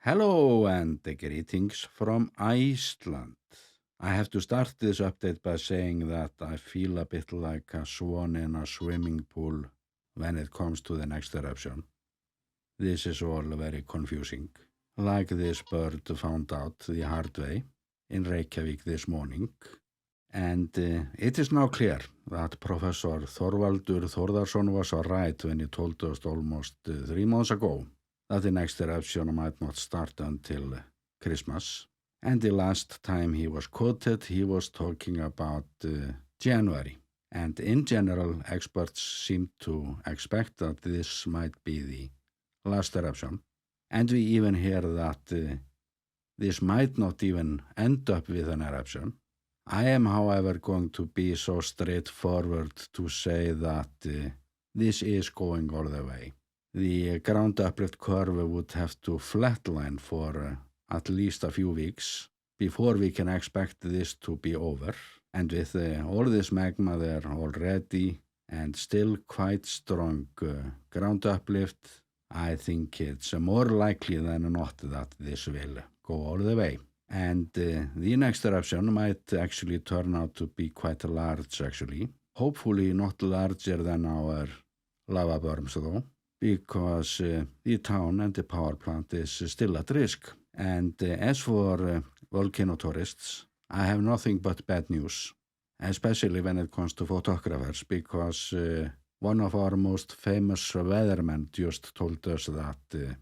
Hello and greetings from Iceland. I have to start this update by saying that I feel a bit like a swan in a swimming pool when it comes to the next eruption. This is all very confusing. Like this bird found out the hard way in Reykjavik this morning. And it is now clear that Professor Þorvaldur Þórðarson was right when he told us almost 3 months ago that the next eruption might not start until Christmas. And the last time he was quoted, he was talking about January. And in general, experts seem to expect that this might be the last eruption. And we even hear that this might not even end up with an eruption. I am, however, going to be so straightforward to say that this is going all the way. The ground uplift curve would have to flatline for at least a few weeks before we can expect this to be over. And with all this magma there already and still quite strong ground uplift, I think it's more likely than not that this will go all the way. And the next eruption might actually turn out to be quite large actually. Hopefully not larger than our lava berms though, because the town and the power plant is still at risk. And as for volcano tourists, I have nothing but bad news, especially when it comes to photographers, because one of our most famous weathermen just told us that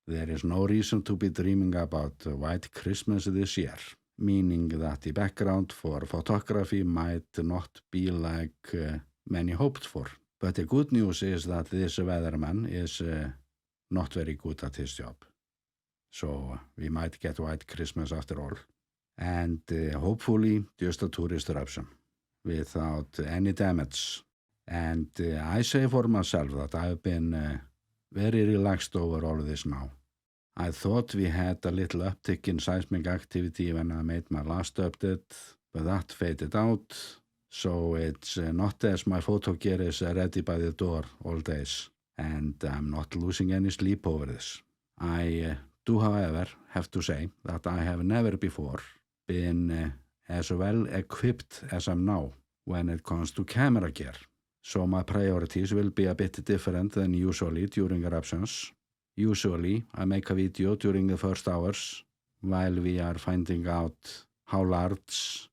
there is no reason to be dreaming about White Christmas this year, meaning that the background for photography might not be like many hoped for. But the good news is that this weatherman is not very good at his job. So we might get White Christmas after all. And hopefully just a tourist eruption without any damage. And I say for myself that I've been very relaxed over all of this now. I thought we had a little uptick in seismic activity when I made my last update, but that faded out. So it's not as my photo gear is ready by the door all days, and I'm not losing any sleep over this. I do, however, have to say that I have never before been as well equipped as I'm now when it comes to camera gear. So my priorities will be a bit different than usually during eruptions. Usually, I make a video during the first hours while we are finding out how large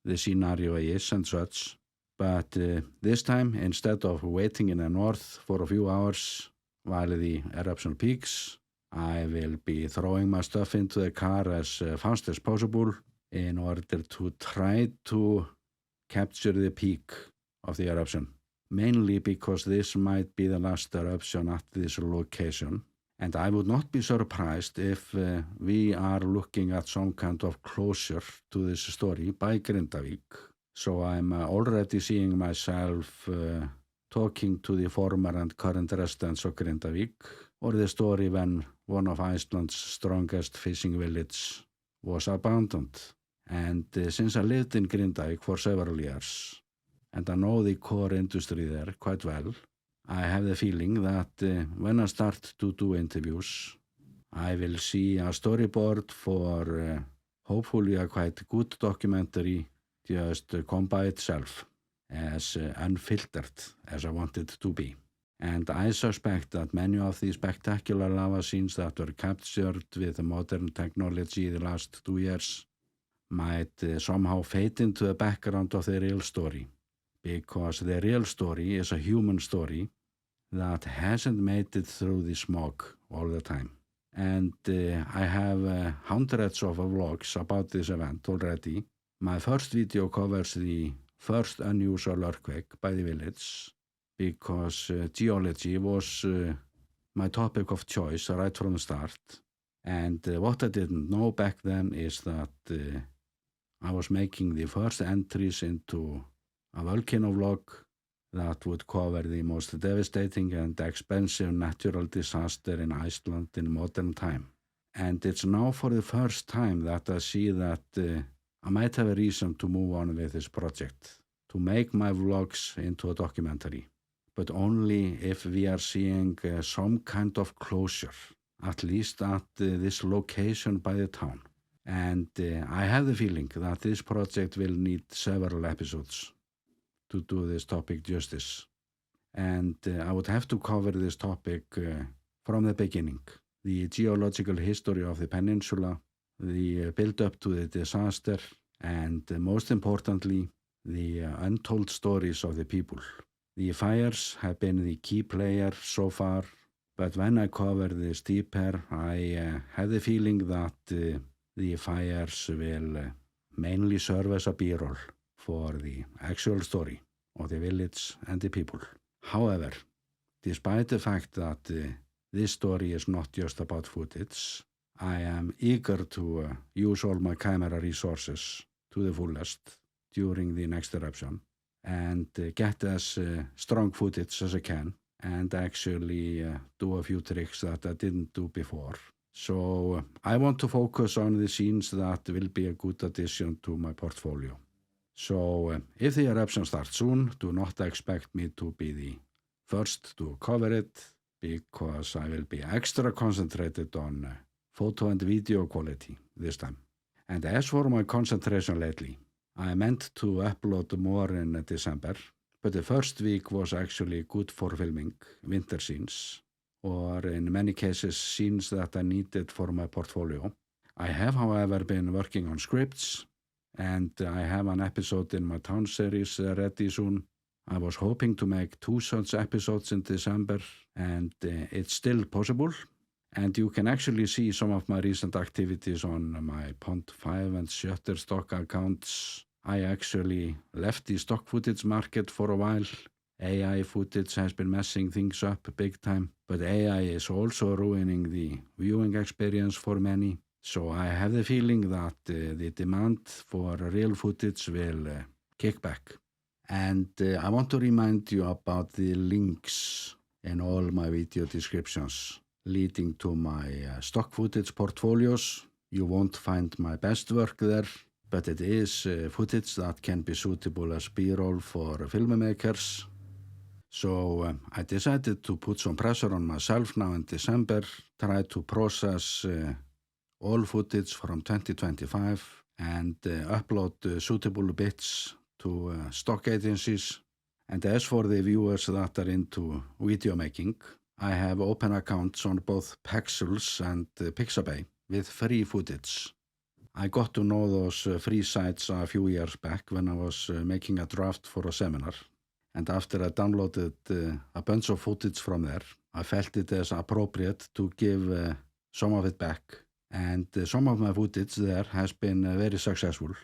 the scenario is and such. But this time, instead of waiting in the north for a few hours while the eruption peaks, I will be throwing my stuff into the car as fast as possible in order to try to capture the peak of the eruption, mainly because this might be the last eruption at this location. And I would not be surprised if we are looking at some kind of closure to this story by Grindavík. So I'm already seeing myself talking to the former and current residents of Grindavík, or the story when one of Iceland's strongest fishing villages was abandoned. And since I lived in Grindavík for several years, and I know the core industry there quite well, I have the feeling that when I start to do interviews, I will see a storyboard for hopefully a quite good documentary just come by itself, as unfiltered as I want it to be. And I suspect that many of the spectacular lava scenes that were captured with modern technology the last 2 years might somehow fade into the background of the real story, because the real story is a human story that hasn't made it through the smog all the time. And I have hundreds of vlogs about this event already. My first video covers the first unusual earthquake by the village, because geology was my topic of choice right from the start. And what I didn't know back then is that I was making the first entries into a volcano vlog that would cover the most devastating and expensive natural disaster in Iceland in modern time. And it's now for the first time that I see that I might have a reason to move on with this project, to make my vlogs into a documentary, but only if we are seeing some kind of closure at least at this location by the town. And I have the feeling that this project will need several episodes to do this topic justice. And I would have to cover this topic from the beginning. The geological history of the peninsula, the build-up to the disaster, and most importantly, the untold stories of the people. The fires have been the key player so far, but when I cover this deeper, I have the feeling that the fires will mainly serve as a b-roll for the actual story of the village and the people. However, despite the fact that this story is not just about footage, I am eager to use all my camera resources to the fullest during the next eruption and get as strong footage as I can and actually do a few tricks that I didn't do before. So I want to focus on the scenes that will be a good addition to my portfolio. So if the eruption starts soon, do not expect me to be the first to cover it because I will be extra concentrated on photo and video quality this time. And as for my concentration lately, I meant to upload more in December, but the first week was actually good for filming winter scenes, or in many cases scenes that I needed for my portfolio. I have, however, been working on scripts, and I have an episode in my town series ready soon. I was hoping to make 2 such episodes in December, and it's still possible. And you can actually see some of my recent activities on my Pond5 and Shutterstock accounts. I actually left the stock footage market for a while. AI footage has been messing things up big time, but AI is also ruining the viewing experience for many. So I have the feeling that the demand for real footage will kick back. And I want to remind you about the links in all my video descriptions leading to my stock footage portfolios. You won't find my best work there, but it is footage that can be suitable as b-roll for filmmakers. So I decided to put some pressure on myself now in December, try to process all footage from 2025 and upload suitable bits to stock agencies. And as for the viewers that are into video making, I have open accounts on both Pexels and Pixabay with free footage. I got to know those free sites a few years back when I was making a draft for a seminar. And after I downloaded a bunch of footage from there, I felt it as appropriate to give some of it back. And some of my footage there has been very successful.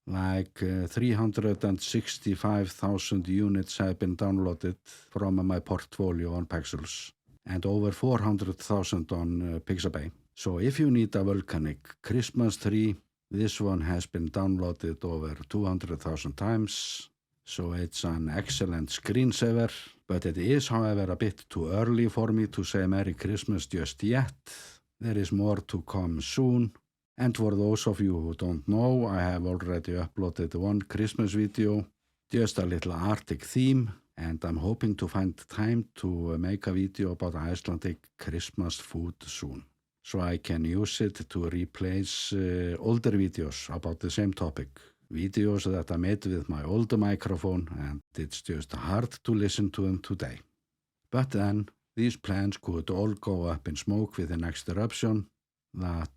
Like 365,000 units have been downloaded from my portfolio on Pexels and over 400,000 on Pixabay. So if you need a volcanic Christmas tree, this one has been downloaded over 200,000 times. So it's an excellent screensaver, but it is, however, a bit too early for me to say Merry Christmas just yet. There is more to come soon. And for those of you who don't know, I have already uploaded one Christmas video, just a little Arctic theme, and I'm hoping to find time to make a video about Icelandic Christmas food soon. So I can use it to replace older videos about the same topic. Videos that I made with my older microphone, and it's just hard to listen to them today. But then, these plans could all go up in smoke with the next eruption. That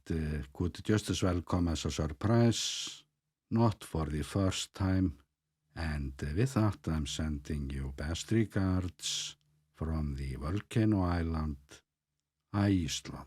could just as well come as a surprise, not for the first time. And with that, I'm sending you best regards from the volcano island, Iceland.